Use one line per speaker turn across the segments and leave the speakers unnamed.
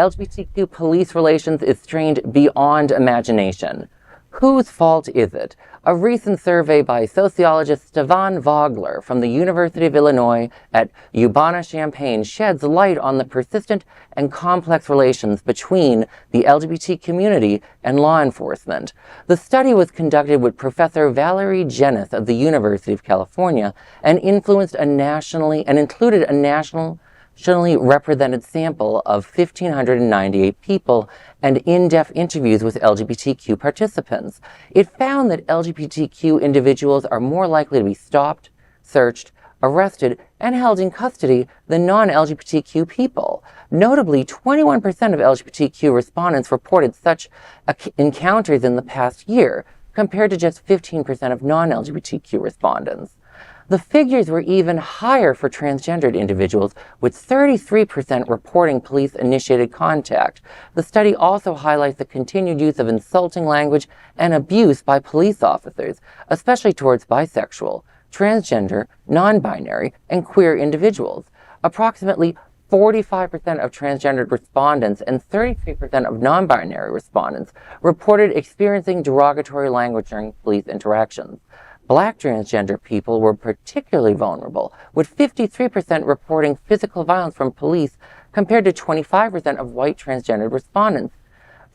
LGBTQ police relations is strained beyond imagination. Whose fault is it? A recent survey by sociologist Stefan Vogler from the University of Illinois at Urbana-Champaign sheds light on the persistent and complex relations between the LGBT community and law enforcement. The study was conducted with Professor Valerie Jenness of the University of California and included a nationally represented sample of 1,598 people and in-depth interviews with LGBTQ participants. It found that LGBTQ individuals are more likely to be stopped, searched, arrested, and held in custody than non-LGBTQ people. Notably, 21% of LGBTQ respondents reported such encounters in the past year, compared to just 15% of non-LGBTQ respondents. The figures were even higher for transgendered individuals, with 33% reporting police-initiated contact. The study also highlights the continued use of insulting language and abuse by police officers, especially towards bisexual, transgender, non-binary, and queer individuals. Approximately 45% of transgendered respondents and 33% of non-binary respondents reported experiencing derogatory language during police interactions. Black transgender people were particularly vulnerable, with 53% reporting physical violence from police compared to 25% of white transgendered respondents.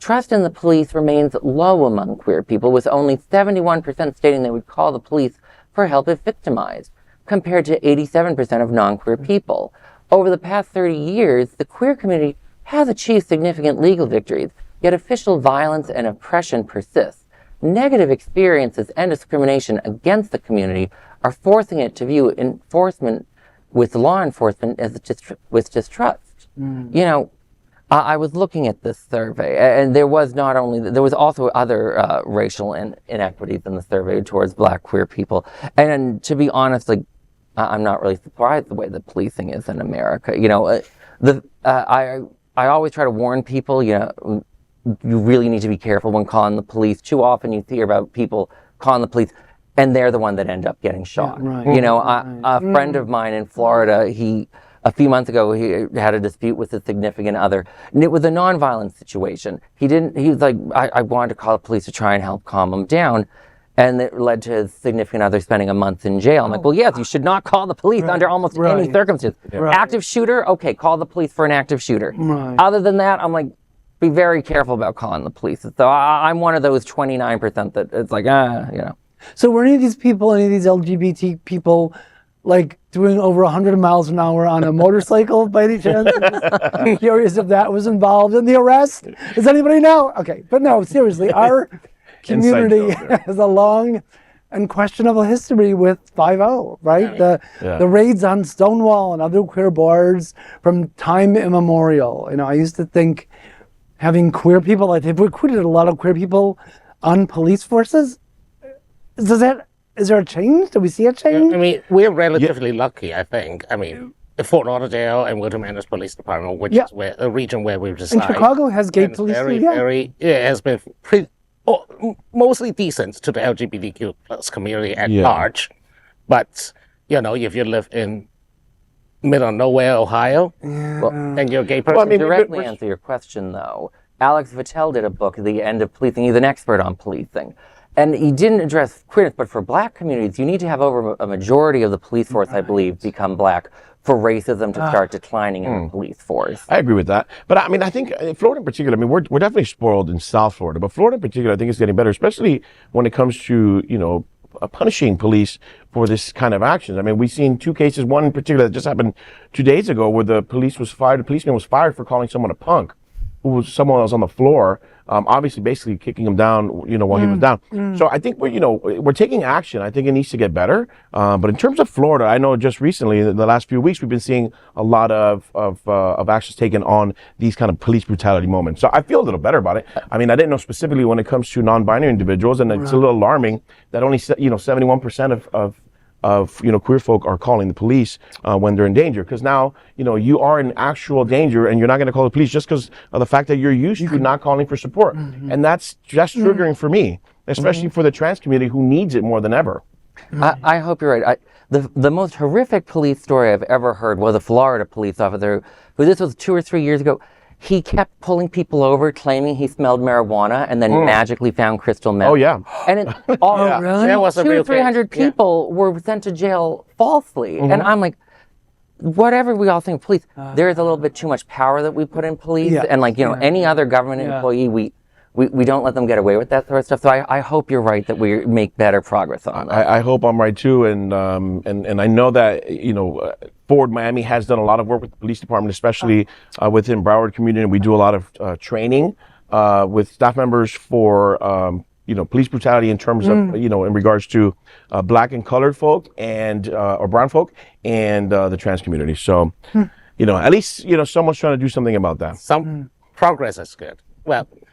Trust in the police remains low among queer people, with only 71% stating they would call the police for help if victimized, compared to 87% of non-queer people. Over the past 30 years, the queer community has achieved significant legal victories, yet official violence and oppression persists. Negative experiences and discrimination against the community are forcing it to view enforcement with law enforcement as with distrust. You know, I was looking at this survey, and there was also other racial inequities in the survey towards Black queer people. And to be honest, like, I'm not really surprised the way the policing is in America. You know, I always try to warn people, you know, you really need to be careful when calling the police. Too often you hear about people calling the police and they're the one that end up getting shot. Yeah, right. You know, a friend of mine in Florida, a few months ago, he had a dispute with a significant other, and it was a nonviolent situation. He was like, I wanted to call the police to try and help calm him down, and it led to his significant other spending a month in jail. I'm like, well, yes, you should not call the police under almost any circumstance. Right. Active shooter, okay, call the police for an active shooter. Right. Other than that, I'm like, be very careful about calling the police. So I'm one of those 29% that it's like, you know.
So were any of these LGBT people, like doing over 100 miles an hour on a motorcycle by any chance? I'm curious if that was involved in the arrest. Does anybody know? Okay, but no, seriously, our community has a long and questionable history with 5-0, right? The raids on Stonewall and other queer boards from time immemorial. You know, I used to think having queer people, like they've recruited a lot of queer people on police forces. Is there a change? Do we see a change?
I mean, we're relatively lucky, I think. I mean, Fort Lauderdale and Wilton Manors Police Department, which is a region where we reside.
And Chicago has gay police.
Has been mostly decent to the LGBTQ plus community at large. But, you know, if you live in middle of nowhere, Ohio, and you're a gay person.
Well, I mean, directly answer your question, though. Alex Vittel did a book, The End of Policing. He's an expert on policing. And he didn't address queerness, but for Black communities, you need to have over a majority of the police force, I believe, become Black for racism to start declining in the police force.
I agree with that. But I mean, I think Florida in particular, I mean, we're definitely spoiled in South Florida, but Florida in particular, I think is getting better, especially when it comes to, you know, punishing police for this kind of actions. I mean, we've seen two cases, one in particular that just happened 2 days ago where the policeman was fired for calling someone a punk, who was someone else on the floor, obviously basically kicking him down, you know, while he was down. So I think we're taking action. I think it needs to get better. But in terms of Florida, I know just recently, in the last few weeks, we've been seeing a lot of actions taken on these kind of police brutality moments. So I feel a little better about it. I mean, I didn't know specifically when it comes to non-binary individuals, and it's a little alarming that only 71% of queer folk are calling the police when they're in danger, because now you are in actual danger and you're not going to call the police just because of the fact that you're used to not calling for support. And that's triggering for me, especially for the trans community who needs it more than ever.
I hope you're right. The most horrific police story I've ever heard was a Florida police officer who, this was 2 or 3 years ago, he kept pulling people over, claiming he smelled marijuana, and then magically found crystal meth.
Oh, yeah.
And it, all,
really?
That was a
200
real
or 300
case. Yeah.
people were sent to jail falsely. And I'm like, whatever we all think of police, there is a little bit too much power that we put in police.
Yeah.
And like, you know, any other government employee, we don't let them get away with that sort of stuff. So I hope you're right that we make better progress on that.
I hope I'm right too, and I know that Forward Miami has done a lot of work with the police department, especially within Broward community. We do a lot of training with staff members for police brutality in terms of in regards to black and colored folk and or brown folk and the trans community. So at least someone's trying to do something about that.
Some progress is good. Well,